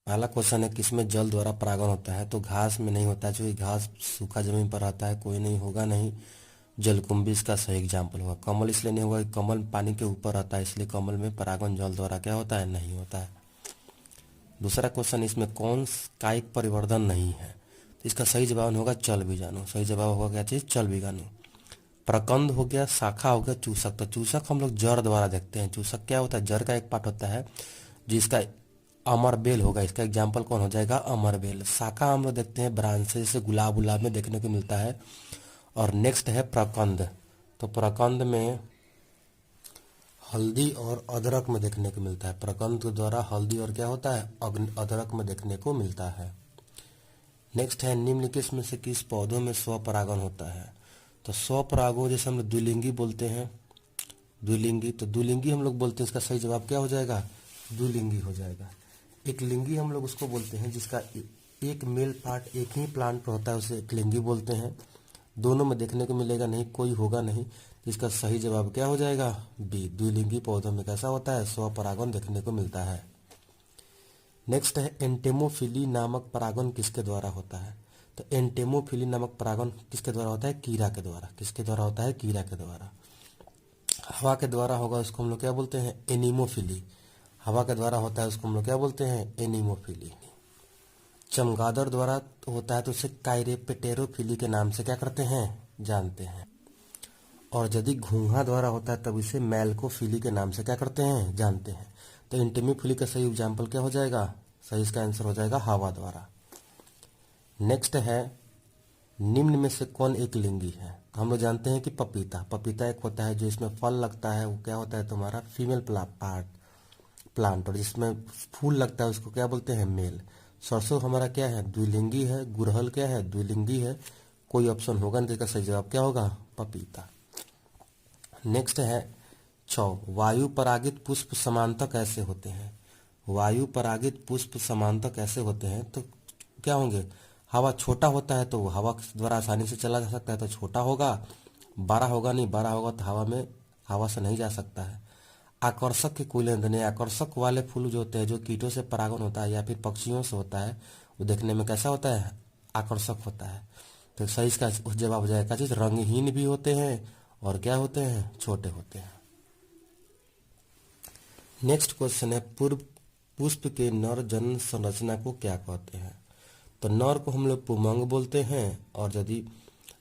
पहला क्वेश्चन है किसमें जल द्वारा परागण होता है, तो घास में नहीं होता है, क्योंकि घास सूखा जमीन पर रहता है, कोई नहीं होगा नहीं। जलकुंभी इसका सही एग्जाम्पल होगा। कमल इसलिए नहीं होगा कि कमल पानी के ऊपर रहता है, इसलिए कमल में परागण जल द्वारा क्या होता है, नहीं होता है। दूसरा क्वेश्चन, इसमें कौन कायिक परिवर्धन नहीं है, तो इसका सही जवाब होगा चल बीजाणु। सही जवाब होगा क्या चीज, चल बीजाणु। प्रकंद हो गया, शाखा हो गया, चूसक। तो चूसक हम लोग जड़ द्वारा देखते हैं। चूसक क्या होता है, जड़ का एक पार्ट होता है जिसका अमर बेल होगा। इसका एग्जाम्पल कौन हो जाएगा, अमर बेल। शाखा हम लोग देखते हैं ब्रांच से, जैसे गुलाब गुलाब में देखने को मिलता है। और नेक्स्ट है प्रकंद। तो प्रकंद में हल्दी और अदरक में देखने को मिलता है। प्रकंद के द्वारा हल्दी और क्या होता है, अदरक में देखने को मिलता है। नेक्स्ट है निम्नलिखित में से किस पौधों में स्वपरागण होता है। तो स्वपरागण जैसे हम लोग द्विलिंगी बोलते हैं, द्विलिंगी, तो द्विलिंगी हम लोग बोलते हैं, इसका सही जवाब क्या हो जाएगा, द्विलिंगी हो जाएगा। एक लिंगी हम लोग उसको बोलते हैं जिसका एक मेल पार्ट एक ही प्लांट पर होता है, उसे एक लिंगी बोलते हैं। दोनों में देखने को मिलेगा नहीं, कोई होगा नहीं, तो इसका सही जवाब क्या हो जाएगा, बी। द्विलिंगी पौधों में कैसा होता है, स्वपरागण देखने को मिलता है। नेक्स्ट है एंटेमोफिली नामक परागण किसके द्वारा होता है। तो एंटेमोफिली नामक परागण किसके द्वारा होता है, कीड़ा के द्वारा। किसके द्वारा होता है, कीड़ा के द्वारा। हवा के द्वारा होगा उसको हम लोग क्या बोलते हैं, एनीमोफिली। हवा के द्वारा होता है उसको हम लोग क्या बोलते हैं, एनीमोफिली। चमगादड़ द्वारा होता है तो उसे कायरेपेटेरोफिली के नाम से क्या करते हैं, जानते हैं। और यदि घोंघा द्वारा होता है तब इसे मैल्कोफिली के नाम से क्या करते हैं, जानते हैं। तो इंटेमोफिली का सही एग्जाम्पल क्या हो जाएगा, सही इसका आंसर हो जाएगा हवा द्वारा। नेक्स्ट है निम्न में से कौन एक लिंगी है। तो हम लोग जानते हैं कि पपीता। पपीता एक होता है जो इसमें फल लगता है, वो क्या होता है तुम्हारा फीमेल पार्ट प्लांट, और जिसमें फूल लगता है उसको क्या बोलते हैं, मेल। सरसों हमारा क्या है, द्विलिंगी है। गुड़हल क्या है, द्विलिंगी है। कोई ऑप्शन होगा नहीं, तो इसका सही जवाब क्या होगा, पपीता। नेक्स्ट है 6, वायु परागित पुष्प समानता कैसे होते हैं। वायु परागित पुष्प समानता कैसे होते हैं, तो क्या होंगे, हवा छोटा होता है तो वो हवा द्वारा आसानी से चला जा सकता है, तो छोटा होगा। बड़ा होगा नहीं, बड़ा होगा तो हवा से नहीं जा सकता है। आकर्षक के कोई लेन देन नहीं। आकर्षक वाले फूल जो होते हैं, जो कीटों से परागण होता है या फिर पक्षियों से होता है, वो देखने में कैसा होता है, आकर्षक होता है। तो सही इसका जवाब हो जाएगा चीज, रंगहीन भी होते हैं और क्या होते हैं, छोटे होते हैं। नेक्स्ट क्वेश्चन है पूर्व पुष्प के नर जन संरचना को क्या कहते हैं। तो नर को हम लोग पुमंग बोलते हैं, और यदि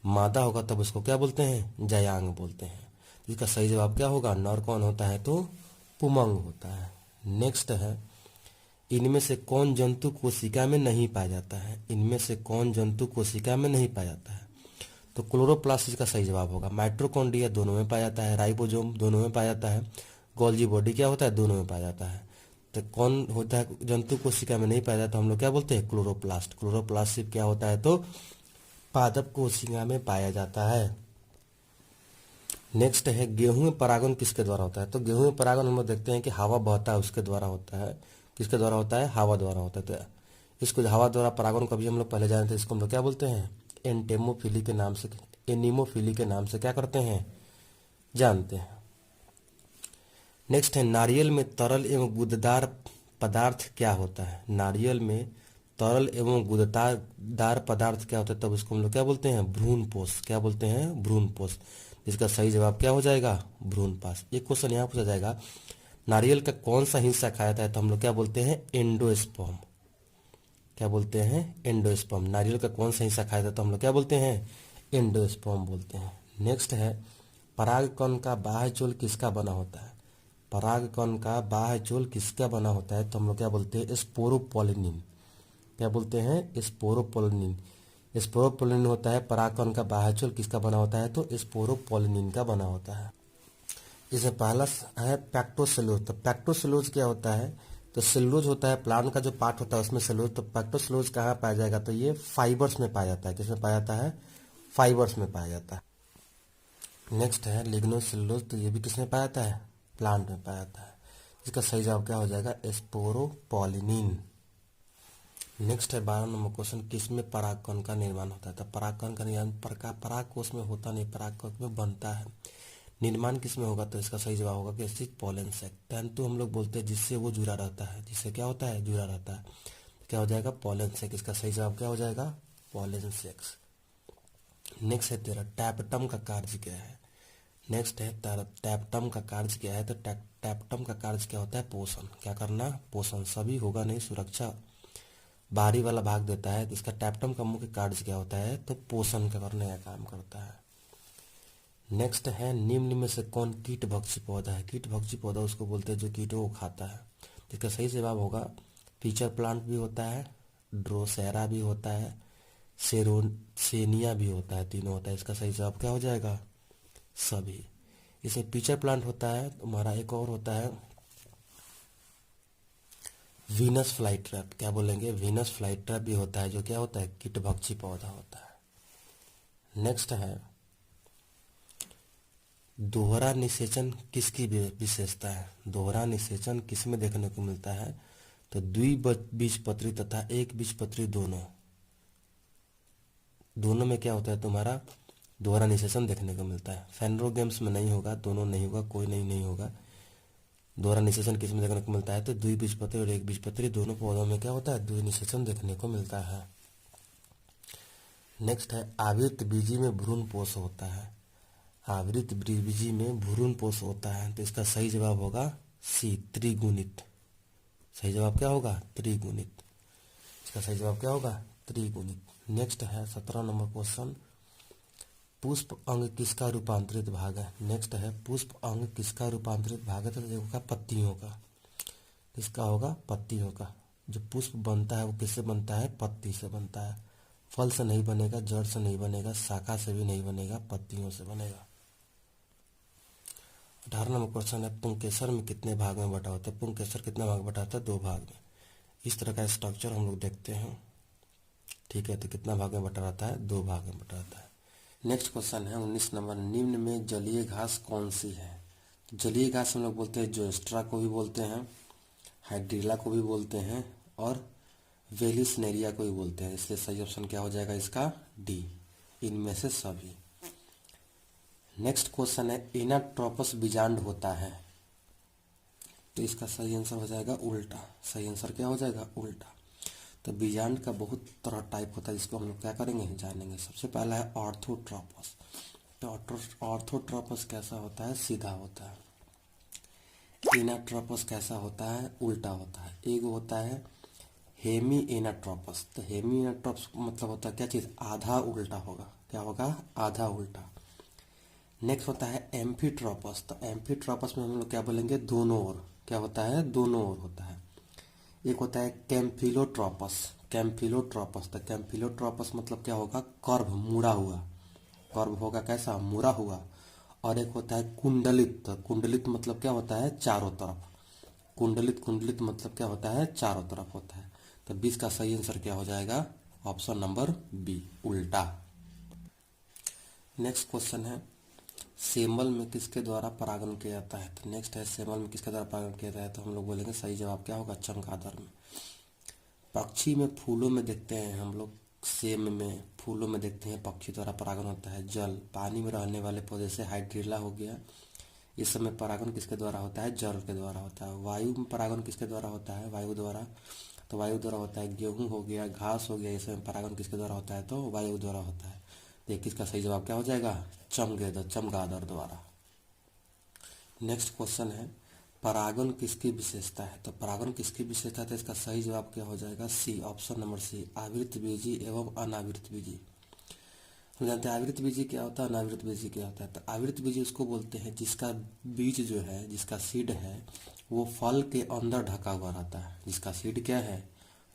मादा होगा तब उसको क्या बोलते हैं, जयांग बोलते हैं। तो इसका सही जवाब क्या होगा, नर कौन होता है, तो पुमंग होता है। नेक्स्ट है इनमें से कौन जंतु कोशिका में नहीं पाया जाता है। इनमें से कौन जंतु कोशिका में नहीं पाया जाता है। तो क्लोरोप्लास्ट इसका सही जवाब होगा। माइट्रोकॉन्ड्रिया दोनों में पाया जाता है, राइबोसोम दोनों में पाया जाता है, गोल्जी बॉडी क्या होता है, दोनों में पाया जाता है। तो कौन होता है जंतु कोशिका में नहीं पाया जाता, हम लोग क्या बोलते हैं, क्लोरोप्लास्ट। क्लोरोप्लास्ट सिर्फ क्या होता है, तो पादप कोशिका में पाया जाता है। नेक्स्ट है गेहूं में परागण किसके द्वारा होता है। तो गेहूं में परागण हम लोग देखते हैं कि हवा बहता है उसके द्वारा होता है। किसके द्वारा होता है, हवा द्वारा होता है। तो इसको हवा द्वारा परागण कभी हम लोग पहले जाने थे, इसको हम लोग क्या बोलते हैं, एंटेमोफिली के नाम से, एनीमोफिली के नाम से क्या करते हैं, जानते हैं। नेक्स्ट है नारियल में तरल एवं गुददार पदार्थ क्या होता है। नारियल में तरल एवं गुददार पदार्थ क्या होता है, तब उसको हम लोग क्या बोलते हैं, भ्रूणपोष। क्या बोलते हैं, भ्रूणपोष। इसका सही जवाब क्या हो जाएगा, भ्रूणपाश। एक क्वेश्चन यहाँ पूछा जाएगा, नारियल का कौन सा हिस्सा खाया जाता है, तो हम लोग क्या बोलते हैं, एंडोस्पर्म। क्या बोलते हैं, एंडोस्पर्म। नारियल का कौन सा हिस्सा खाया जाता है, तो हम लोग क्या बोलते हैं, एंडोस्पर्म बोलते हैं। नेक्स्ट है परागकण का बाह्य चोल किसका बना होता है। परागकण का बाह्य चोल किसका बना होता है, तो हम लोग क्या बोलते हैं, स्पोरोपोलिनिन। क्या बोलते हैं, स्पोरोपोलिनिन। स्पोरोपोलिनिन होता है परागकण का बाह्य चोल, किसका बना होता है, तो स्पोरोपोलिनिन का बना होता है। इसमें पहला है पैक्टोसेलुलोज। तो पैक्टोसेलुलोज क्या होता है, तो सेलुलोज होता है प्लांट का जो पार्ट होता है उसमें सेलुलोज। तो पैक्टोसेलुलोज कहाँ पाया जाएगा, तो ये फाइबर्स में पाया जाता है। किसमें पाया जाता है, फाइबर्स में पाया जाता है। नेक्स्ट है लिग्नोसेलुलोज। तो ये भी किसमें पाया जाता है, प्लांट में पाया जाता है। इसका सही जवाब क्या हो जाएगा, स्पोरोपोलिनिन। नेक्स्ट है 12 नंबर क्वेश्चन, किसमें परागकण का निर्माण होता है। तो परागकण का निर्माण परागकोश में होता नहीं, परागकोश में बनता है। निर्माण किसमें होगा, तो इसका सही जवाब होगा कि पोलन सैक। तंतु हम लोग बोलते हैं जिससे वो जुड़ा रहता है, जिससे क्या होता है, जुड़ा रहता है। क्या हो जाएगा, पॉलन सेक। इसका सही जवाब क्या हो जाएगा, पॉलन सेक्स। नेक्स्ट है तेरा टैपटम का कार्य क्या है। नेक्स्ट है तेरा टैपटम का कार्य क्या है। तो टैपटम का कार्य क्या होता है, पोषण। क्या करना, पोषण। सभी होगा नहीं, सुरक्षा बाहरी वाला भाग देता है। तो इसका टैपटम का मुख्य कार्य क्या होता है, तो पोषण का करने का काम करता है। नेक्स्ट है निम्न में से कौन कीटभक्षी पौधा है। कीटभक्षी पौधा उसको बोलते हैं जो कीटों को खाता है। तो इसका सही जवाब होगा फीचर प्लांट भी होता है, ड्रोसेरा भी होता है, सेनिया भी होता है, तीनों होता है। इसका सही जवाब क्या हो जाएगा, सभी। इसमें फीचर प्लांट होता है। तुम्हारा एक और होता है वीनस फ्लाई ट्रैप। क्या बोलेंगे, वीनस फ्लाई ट्रैप भी होता है, जो क्या होता है, कीटभक्षी पौधा होता है। नेक्स्ट है दोहरा निषेचन किसकी विशेषता है। दोहरा निषेचन किस में देखने को मिलता है, तो द्विबीजपत्री तथा एक बीजपत्री दोनों में क्या होता है, तुम्हारा दोहरा निषेचन देखने को मिलता है। फेनरोगेम्स में नहीं होगा, दोनों नहीं होगा, कोई नहीं होगा। दोहरा निषेचन किस में देखने को मिलता है, तो द्विबीजपत्री और एक बीजपत्री दोनों पौधों में क्या होता है, द्वि निषेचन देखने को मिलता है। नेक्स्ट है आवृत बीजी में भ्रूणपोष होता है। आवृत बीजी में भ्रूणपोष होता है। तो इसका सही जवाब होगा सी, त्रिगुणित। सही जवाब क्या होगा, त्रिगुणित। इसका सही जवाब क्या होगा, त्रिगुणित। नेक्स्ट है 17 नंबर क्वेश्चन, पुष्प अंग किसका रूपांतरित भाग है। नेक्स्ट है पुष्प अंग किसका रूपांतरित भाग है, तो देखो पत्तियों का। किसका होगा, पत्तियों का। जो पुष्प बनता है वो किससे बनता है, पत्ती से बनता है। फल से नहीं बनेगा, जड़ से नहीं बनेगा, शाखा से भी नहीं बनेगा, पत्तियों से बनेगा। 18 नंबर क्वेश्चन है पुंकेसर में कितने भाग में बटा होता है। पुंकेसर कितने भाग में बटा होता है, 2 भाग में। इस तरह का स्ट्रक्चर हम लोग देखते हैं, ठीक है। तो कितना भाग में बटा रहता है, 2 भाग में बटा रहता है। नेक्स्ट क्वेश्चन है 19 नंबर, निम्न में जलीय घास कौन सी है। जलीय घास हम लोग बोलते हैं जोस्ट्रा को भी बोलते हैं, हाइड्रीला को भी बोलते हैं, और वेलिसनेरिया को भी बोलते हैं। इसलिए सही ऑप्शन क्या हो जाएगा इसका, डी, इनमें से सभी। नेक्स्ट क्वेश्चन है इनाट्रोपस बीजांड होता है। तो इसका सही आंसर हो जाएगा उल्टा। सही आंसर क्या हो जाएगा, उल्टा। तो बीजांड का बहुत तरह टाइप होता है, जिसको हम लोग क्या करेंगे, जानेंगे। सबसे पहला है ऑर्थोट्रोपस। तो ऑर्थोट्रोपस कैसा होता है, सीधा होता है। इनाट्रोपस कैसा होता है, उल्टा होता है। एक होता है हेमी इनाट्रोपस। तो हेमी इनाट्रोपस मतलब होता है क्या चीज, आधा उल्टा होगा। क्या होगा, आधा उल्टा। नेक्स्ट होता है एम्फीट्रोपस। तो एम्फीट्रोपस में हम लोग क्या बोलेंगे, दोनों ओर। क्या होता है, दोनों ओर होता है। एक होता है कैम्फिलोट्रोपस। कैम्फिलोट्रोपस, तो कैम्फिलोट्रोपस मतलब क्या होगा, कर्व, मुड़ा हुआ। कर्व होगा कैसा, मुड़ा हुआ। और एक होता है कुंडलित। कुंडलित मतलब क्या होता है, चारों तरफ। कुंडलित मतलब क्या होता है, चारों तरफ होता है। तो 20 का सही आंसर क्या हो जाएगा, ऑप्शन नंबर बी, उल्टा। नेक्स्ट क्वेश्चन है सेमल में किसके द्वारा परागण किया जाता है। तो नेक्स्ट है सेमल में किसके द्वारा परागण किया जाता है। तो हम लोग बोलेंगे सही जवाब क्या होगा, चमगादड़ में। पक्षी में, फूलों में देखते हैं हम लोग, सेम में, फूलों में देखते हैं पक्षी द्वारा परागण होता है। जल, पानी में रहने वाले पौधे से हाइड्रीला हो गया, इस समय परागण किसके द्वारा होता है, जल के द्वारा होता है। वायु में परागण किसके द्वारा होता है, वायु द्वारा। तो वायु द्वारा होता है गेहूं हो गया, घास हो गया, इस समय परागण किसके द्वारा होता है, तो वायु द्वारा होता है। तो 21 का सही जवाब क्या हो जाएगा, चमगादड़ द्वारा। नेक्स्ट क्वेश्चन है परागण किसकी विशेषता है। तो परागण किसकी विशेषता है, तो इसका सही जवाब क्या हो जाएगा, सी, ऑप्शन नंबर सी, आवृत बीजी एवं अनावृत बीजी। हम जानते हैं आवृत बीजी क्या होता है, अनावृत बीजी क्या होता है। तो आवृत बीजी उसको बोलते हैं जिसका बीज जो है, जिसका सीड है, वो फल के अंदर ढका हुआ रहता है। जिसका सीड क्या है,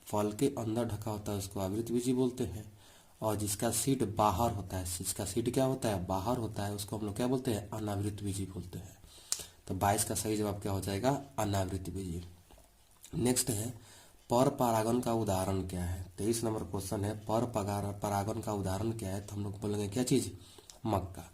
फल के अंदर ढका होता है, उसको आवृत बीजी बोलते हैं। और जिसका सीड बाहर होता है, जिसका सीड क्या होता है, बाहर होता है, उसको हम लोग क्या बोलते हैं, अनावृत बीजी बोलते हैं। तो 22 का सही जवाब क्या हो जाएगा, अनावृत बीजी। नेक्स्ट है पर परागण का उदाहरण क्या है। 23 नंबर क्वेश्चन है पर परागण का उदाहरण क्या है। तो हम लोग बोलेंगे क्या चीज, मक्का।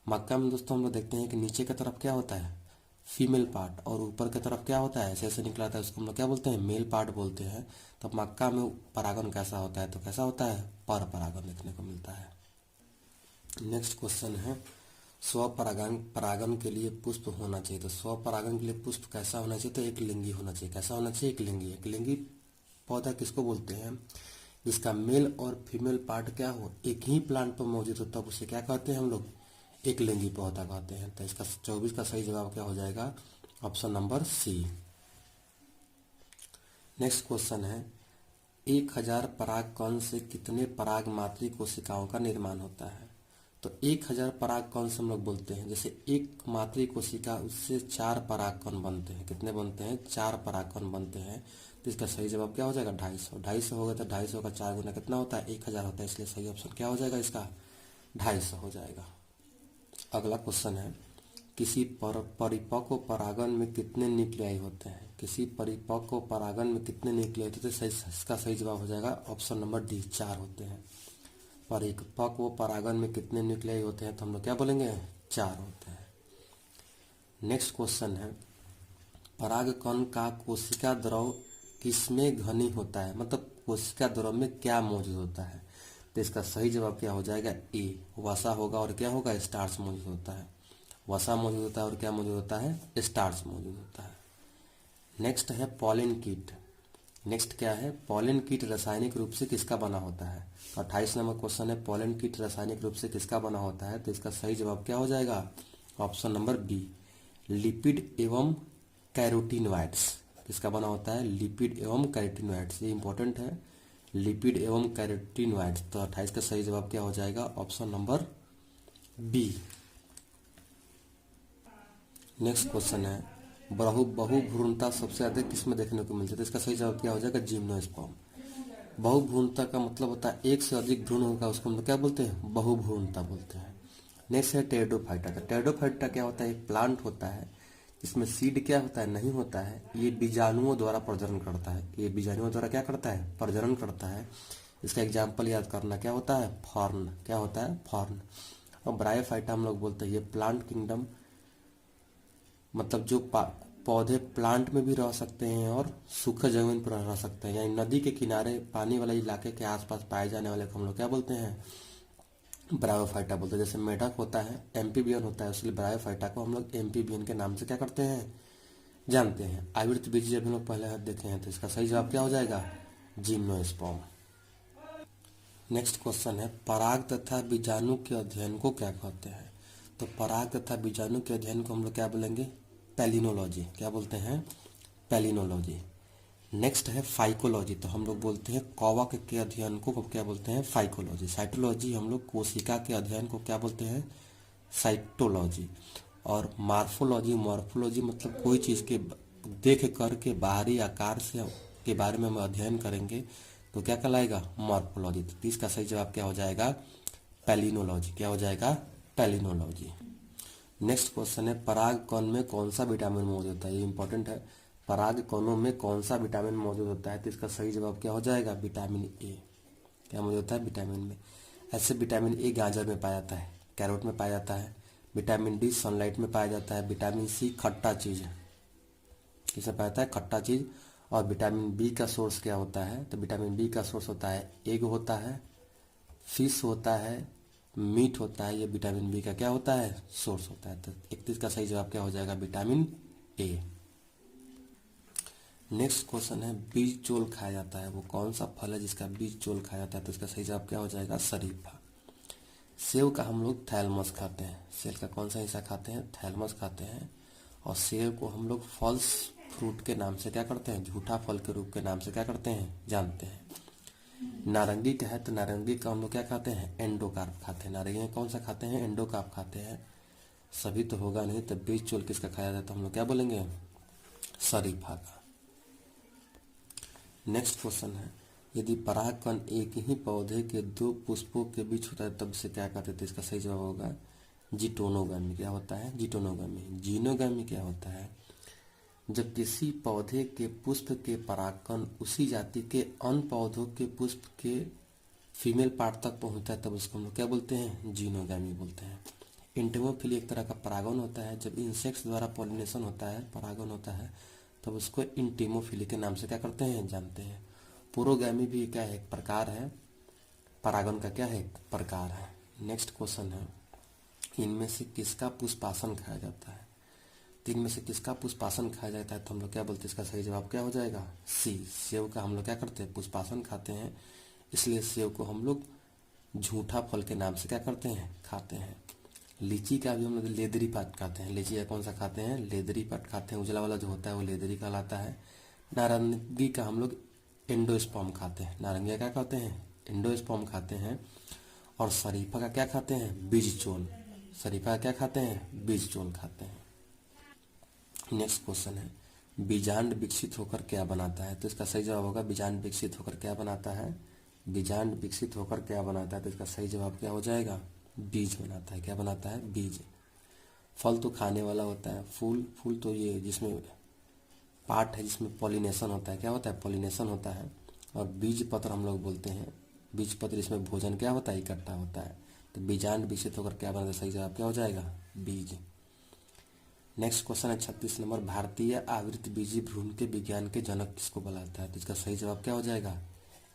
मक्का में दोस्तों हम लोग देखते हैं कि नीचे की तरफ क्या होता है, फीमेल पार्ट, और ऊपर की तरफ क्या होता है, ऐसे ऐसे निकला था, उसको हम लोग क्या बोलते हैं, मेल पार्ट बोलते हैं। तो मक्का में परागण कैसा होता है, तो कैसा होता है, पर परागण देखने को मिलता है। नेक्स्ट क्वेश्चन है परागण के लिए पुष्प होना चाहिए। तो स्वपरागण के लिए पुष्प कैसा होना चाहिए, तो एक लिंगी होना चाहिए। कैसा होना चाहिए, एक लिंगी। एक लिंगी पौधा किसको बोलते हैं? जिसका मेल और फीमेल पार्ट क्या हो, एक ही प्लांट पर मौजूद हो, तब उसे क्या कहते हैं हम लोग? एक लिंगी पौधा कहते हैं। तो इसका 24 का सही जवाब क्या हो जाएगा? Option number C. Next question है 1000 पराग कण से कितने पराग मात्री कोशिकाओं का निर्माण होता है? तो 1000 पराग कण से हम लोग बोलते हैं, जैसे एक मात्री कोशिका, उससे 4 पराग कण बनते हैं। कितने बनते हैं? 4 पराग कण बनते हैं। तो इसका सही जवाब क्या हो जाएगा? 250। 250 होगा तो 250 का 4 गुना कितना होता है? 1000 होता है, इसलिए सही ऑप्शन क्या हो जाएगा इसका? 250 हो जाएगा। अगला क्वेश्चन है किसी परिपक्व परागण में कितने न्यूक्लियाई होते हैं? किसी परिपक्व परागण में कितने न्यूक्लियाई होते हैं? इसका सही जवाब हो जाएगा ऑप्शन नंबर डी, 4 होते हैं। परिपक्व परागण में कितने न्यूक्लियाई होते हैं? तो हम लोग क्या बोलेंगे? 4 होते हैं। नेक्स्ट क्वेश्चन है परागकण का कोशिका द्रव किसमें घनी होता है? मतलब कोशिका द्रव में क्या मौजूद होता है? तो इसका सही जवाब क्या हो जाएगा? ए, वसा होगा और क्या होगा? स्टार्च मौजूद होता है। वसा मौजूद होता है और क्या मौजूद होता है? स्टार्च मौजूद होता है। नेक्स्ट है पॉलिन कीट। नेक्स्ट क्या है? पॉलिन कीट रासायनिक रूप से किसका बना होता है? 28 नंबर क्वेश्चन है पॉलिन कीट रासायनिक रूप से किसका बना होता है? तो इसका सही जवाब क्या हो जाएगा? ऑप्शन नंबर बी, लिपिड एवं कैरोटीनॉइड्स। किसका बना होता है? लिपिड एवं कैरोटीनॉइड्स। ये इंपॉर्टेंट है, लिपिड एवं कैरोटीनॉइड्स। तो 28 का सही जवाब क्या हो जाएगा? Option number B. Next question है बहुभ्रूणता सबसे अधिक किसमें देखने को मिलती है? तो इसका सही जवाब क्या हो जाएगा? जिम्नोस्पर्म। बहुभ्रूणता का मतलब होता है एक से अधिक भ्रूण होगा, उसको हम लोग क्या बोलते हैं? बहुभ्रूणता बोलते हैं। नेक्स्ट है टेरिडोफाइटा। तो टेरिडोफाइटा क्या होता है? एक प्लांट होता है जिसमें सीड क्या होता है? नहीं होता है। ये बीजाणुओं द्वारा प्रजनन करता है। ये बीजाणुओं द्वारा क्या करता है? प्रजनन करता है। इसका एग्जाम्पल याद करना, क्या होता है? फॉर्न। क्या होता है? फॉर्न। और ब्रायोफाइटा हम लोग बोलते हैं ये प्लांट किंगडम, मतलब जो पौधे प्लांट में भी रह सकते हैं और सूखे जमीन पर रह सकते हैं, यानी नदी के किनारे पानी वाले इलाके के आसपास पाए जाने वाले को हम लोग क्या बोलते हैं? ब्रायोफाइटा बोलते हैं। जैसे मेढक होता है, एम्फीबियन होता है, इसलिए ब्रायोफाइटा को हम लोग एम्फीबियन के नाम से क्या करते हैं? जानते हैं। आवृतबीजी जब हम लोग पहले देखे हैं, तो इसका सही जवाब क्या हो जाएगा? जिम्नोस्पर्म। नेक्स्ट क्वेश्चन है पराग तथा बीजाणु के अध्ययन को क्या कहते हैं? तो पराग तथा बीजाणु के अध्ययन को हम लोग क्या बोलेंगे? पैलिनोलॉजी। क्या बोलते हैं? पैलिनोलॉजी। नेक्स्ट है फाइकोलॉजी। तो हम लोग बोलते हैं कवक के अध्ययन को क्या बोलते हैं? फाइकोलॉजी। साइटोलॉजी हम लोग कोशिका के अध्ययन को क्या बोलते हैं? साइटोलॉजी। और मार्फोलॉजी, मॉर्फोलॉजी मतलब कोई चीज के देख कर के बाहरी आकार से के बारे में हम अध्ययन करेंगे तो क्या कहलाएगा? मॉर्फोलॉजी। तो इसका सही जवाब क्या हो जाएगा? पैलिनोलॉजी। क्या हो जाएगा? पैलिनोलॉजी। नेक्स्ट क्वेश्चन है पराग कण में कौन सा विटामिन मौजूद होता है? ये इंपॉर्टेंट है। पराग कणों में कौन सा विटामिन मौजूद होता है? तो इसका सही जवाब क्या हो जाएगा? Vitamin A. क्या मौजूद होता है? विटामिन में। ऐसे विटामिन ए गाजर में पाया जाता है, कैरोट में पाया जाता है। विटामिन डी सनलाइट में पाया जाता है। विटामिन सी खट्टा चीज किसमें पाया जाता है? खट्टा चीज। और विटामिन बी का सोर्स क्या होता है? तो विटामिन बी का सोर्स होता है एग होता है, फिश होता है, मीट होता है। ये विटामिन बी का क्या होता है? सोर्स होता है। तो 31 का सही जवाब क्या हो जाएगा? Vitamin A. नेक्स्ट क्वेश्चन है बीज चोल खाया जाता है, वो कौन सा फल है जिसका बीज चोल खाया जाता है? तो इसका सही जवाब क्या हो जाएगा? शरीफा। सेब का हम लोग थैलमस खाते हैं। सेब का कौन सा हिस्सा खाते हैं? थैलमस खाते हैं। और सेब को हम लोग फॉल्स फ्रूट के नाम से क्या करते हैं? झूठा फल के रूप के नाम से क्या करते हैं? जानते हैं। नारंगी का है तो नारंगी का हम लोग क्या खाते हैं? एंडोकार्प खाते हैं। नारंगी में कौन सा खाते हैं? एंडोकार्प खाते हैं। सभी तो होगा नहीं, तो बीज चोल किसका खाया जाता है? हम लोग क्या बोलेंगे? शरीफा का। नेक्स्ट क्वेश्चन है यदि परागकण एक ही पौधे के 2 पुष्पों के बीच होता है तब से क्या कहते थे? इसका सही जवाब होगा जिटोनोगामी। क्या होता है? जिटोनोगामी। जीनोगामी क्या होता है? जब किसी पौधे के पुष्प के परागकण उसी जाति के अन्य पौधों के पुष्प के फीमेल पार्ट तक पहुंचता है तब उसको हम लोग क्या बोलते हैं? जीनोगामी बोलते हैं। इंटेमोफिली एक तरह का परागण होता है। जब इंसेक्ट्स द्वारा पॉलिनेशन होता है, परागण होता है, तब उसको इंटेमोफिली के नाम से क्या करते हैं? जानते हैं। पुरोगैमी भी क्या है? एक प्रकार है, परागण का क्या है? एक प्रकार है। नेक्स्ट क्वेश्चन है इनमें से किसका पुष्पासन खाया जाता है? तीन में से किसका पुष्पासन खाया जाता है, तो हम लोग क्या बोलते हैं, इसका सही जवाब क्या हो जाएगा, सी, सेव का हम लोग क्या करते हैं, पुष्पासन खाते हैं, इसलिए सेव को हम लोग झूठा फल के नाम से क्या करते हैं, खाते हैं। लीची का भी हम लोग लेदरी पात खाते हैं, लीची का कौन सा खाते हैं, लेदरी पात खाते हैं, उजला वाला जो होता है वो लेदरी कहलाता है। नारंगी का हम लोग एंडोस्पर्म खाते हैं, नारंगी क्या खाते हैं, एंडोस्पर्म खाते हैं। और शरीफा का क्या खाते हैं, बीज चोल, शरीफा का क्या खाते हैं, बीज चोल खाते हैं। नेक्स्ट क्वेश्चन है, बीजांड विकसित होकर क्या बनाता है, तो इसका सही जवाब होगा बीजांड विकसित होकर क्या बनाता है, बीजांड विकसित होकर क्या बनाता है, तो इसका सही जवाब क्या हो जाएगा, बीज बनाता है। क्या बनाता है, बीज। फल तो खाने वाला होता है, फूल, फूल तो ये जिसमें पार्ट है जिसमें पॉलिनेशन होता है, क्या होता है, पॉलिनेशन होता है। और बीज पत्र हम लोग बोलते हैं, बीज पत्र इसमें भोजन क्या होता है, इकट्ठा होता है। तो बीजांड विकसित होकर क्या बनाता है, सही जवाब क्या हो जाएगा, बीज। नेक्स्ट क्वेश्चन है 36 नंबर, भारतीय आवृतबीजी भ्रूण के विज्ञान के जनक किसको बुलाता है, तो इसका सही जवाब क्या हो जाएगा,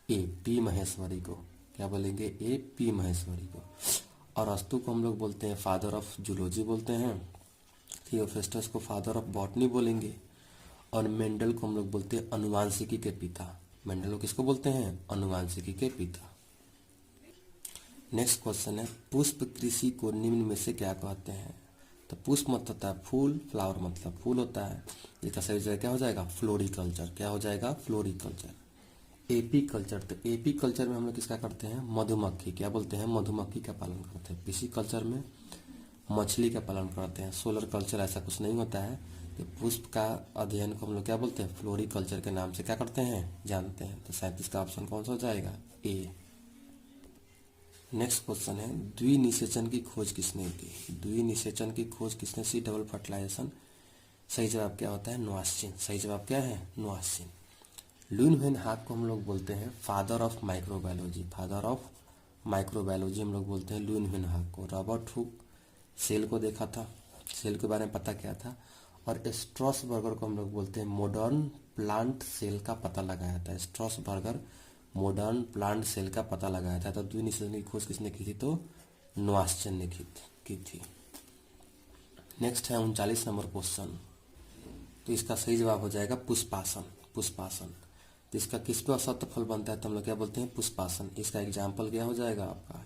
ए, पी महेश्वरी को। क्या बोलेंगे, ए, पी महेश्वरी को। और अस्तु को हम लोग बोलते हैं फादर ऑफ जूलॉजी बोलते हैं, थियोफेस्टस को फादर ऑफ बॉटनी बोलेंगे, और मेंडल को हम लोग बोलते हैं अनुवांशिकी के पिता। मेंडल को किसको बोलते हैं, अनुवांशिकी के पिता। नेक्स्ट क्वेश्चन है, पुष्प कृषि को निम्न में से क्या कहते हैं, तो पुष्प मतलब होता है फूल, फ्लावर मतलब फूल होता है, इसका सही जगह क्या हो जाएगा, फ्लोरिकल्चर। क्या हो जाएगा, फ्लोरिकल्चर। एपी कल्चर, तो एपी कल्चर में हम लोग किसका करते हैं, मधुमक्खी, क्या बोलते हैं, मधुमक्खी का पालन करते हैं। पीसी कल्चर में मछली का पालन करते हैं। सोलर कल्चर ऐसा कुछ नहीं होता है। तो पुष्प का अध्ययन को हम लोग क्या बोलते हैं, फ्लोरिकल्चर के नाम से क्या करते हैं, जानते हैं। तो 37 का ऑप्शन कौन सा हो जाएगा, ए। नेक्स्ट क्वेश्चन है, द्विनिषेचन की खोज किसने की, द्विनिषेचन की खोज किसने, सी डबल फर्टिलाइजेशन। सही जवाब क्या होता है, नोआस्चिन। सही जवाब क्या है, नोआस्चिन। लुइनवेनहाक को हम लोग बोलते हैं father of microbiology, father of microbiology हम लोग बोलते हैं लुइनवेनहाक को। रॉबर्ट हुक सेल को देखा था, सेल के बारे में पता किया था। और स्ट्रॉसबर्गर को हम लोग बोलते हैं मॉडर्न प्लांट सेल का पता लगाया था। स्ट्रॉसबर्गर मॉडर्न प्लांट सेल का पता लगाया था। तो द्विनिषेचन की खोज किसने की थी, तो नोआस्चिन ने की थी। नेक्स्ट है 39 नंबर क्वेश्चन, तो इसका सही जवाब हो जाएगा पुष्पासन, पुष्पासन। तो इसका किस पे असत्य फल बनता है, तो हम लोग क्या बोलते हैं, पुष्पासन। इसका एग्जाम्पल क्या हो जाएगा आपका,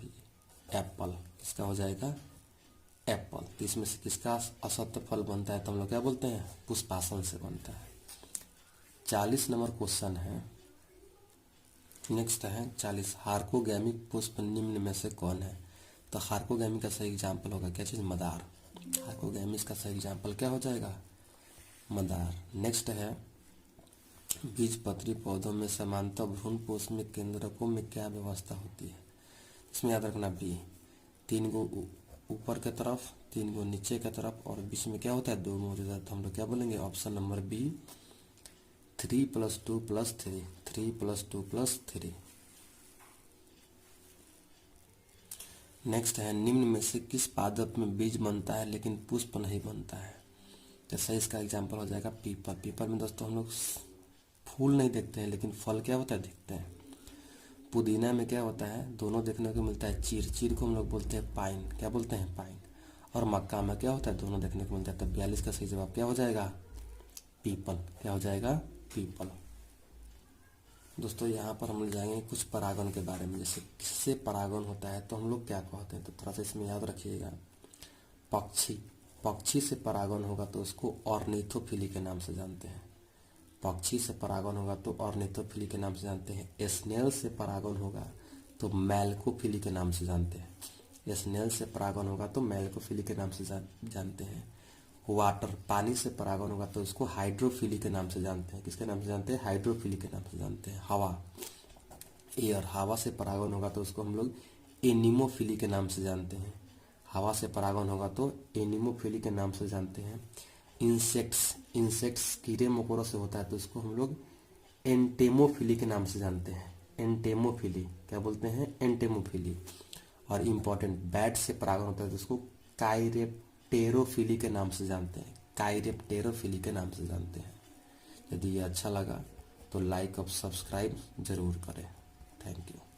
एप्पल। इसका हो जाएगा एप्पल। तो इसमें से किसका असत्य फल बनता है, तो हम लोग क्या बोलते हैं, पुष्पासन से बनता है। 40 नंबर क्वेश्चन है, नेक्स्ट है 40, हार्कोगैमिक पुष्प निम्न में से कौन है। तो हार्कोगैमी का सही एग्जाम्पल होगा क्या चीज, मदार। हार्कोगैमिस का सही एग्जाम्पल क्या हो जाएगा, मदार। नेक्स्ट है, बीजपत्री पौधों में समांतर भ्रूणपोष में केंद्रकों में क्या व्यवस्था होती है। इसमें याद रखना, बी, 3 गो ऊपर के तरफ, 3 गो नीचे के तरफ, और बीच में क्या होता है, 2 मौजूद है। तो हम लोग क्या बोलेंगे, ऑप्शन नंबर बी, 3 + 2 + 3, 3 + 2 + 3। नेक्स्ट है, निम्न में से किस पादप में बीज बनता है लेकिन पुष्प नहीं बनता है। तो सही इसका एग्जाम्पल हो जाएगा पीपल। पीपल में दोस्तों हम लोग फूल नहीं देखते हैं लेकिन फल क्या होता है, दिखते हैं। पुदीना में क्या होता है, दोनों देखने को मिलता है, चीर, चीर को हम लोग बोलते हैं पाइन। क्या बोलते हैं, पाइन। और मक्का में क्या होता है, दोनों देखने को मिलता है। तब 42 का सही जवाब क्या हो जाएगा, पीपल। क्या हो जाएगा, पीपल। दोस्तों यहाँ पर हम लोग जाएंगे कुछ परागण के बारे में, जैसे किससे परागण होता है तो हम लोग क्या कहते हैं, तो थोड़ा सा इसमें याद रखिएगा। पक्षी, पक्षी से परागण होगा तो उसको ऑर्निथोफिली के नाम से जानते हैं। पक्षी से परागण होगा तो ऑर्निथोफिली के नाम से जानते हैं। स्नेल से परागण होगा तो मैल्कोफिली के नाम से जानते हैं। स्नेल से परागण होगा तो मैल्कोफिली के नाम से जानते हैं। वाटर, पानी से परागण होगा तो उसको हाइड्रोफिली के नाम से जानते हैं। किसके नाम से जानते हैं, हाइड्रोफिली के नाम से जानते हैं। हवा, एयर, हवा से परागण होगा तो उसको हम लोग एनिमोफिली के नाम से जानते हैं। हवा से परागण होगा तो एनिमोफिली के नाम से जानते हैं। इंसेक्ट्स, इंसेक्ट्स कीड़े मकोड़ों से होता है तो उसको हम लोग एंटेमोफिली के नाम से जानते हैं। एंटेमोफिली, क्या बोलते हैं, एंटेमोफिली। और इम्पोर्टेंट, बैट से परागण होता है तो उसको काइरेप्टेरोफिली के नाम से जानते हैं। काइरेप्टेरोफिली के नाम से जानते हैं। यदि ये अच्छा लगा तो लाइक और सब्सक्राइब जरूर करें। Thank you.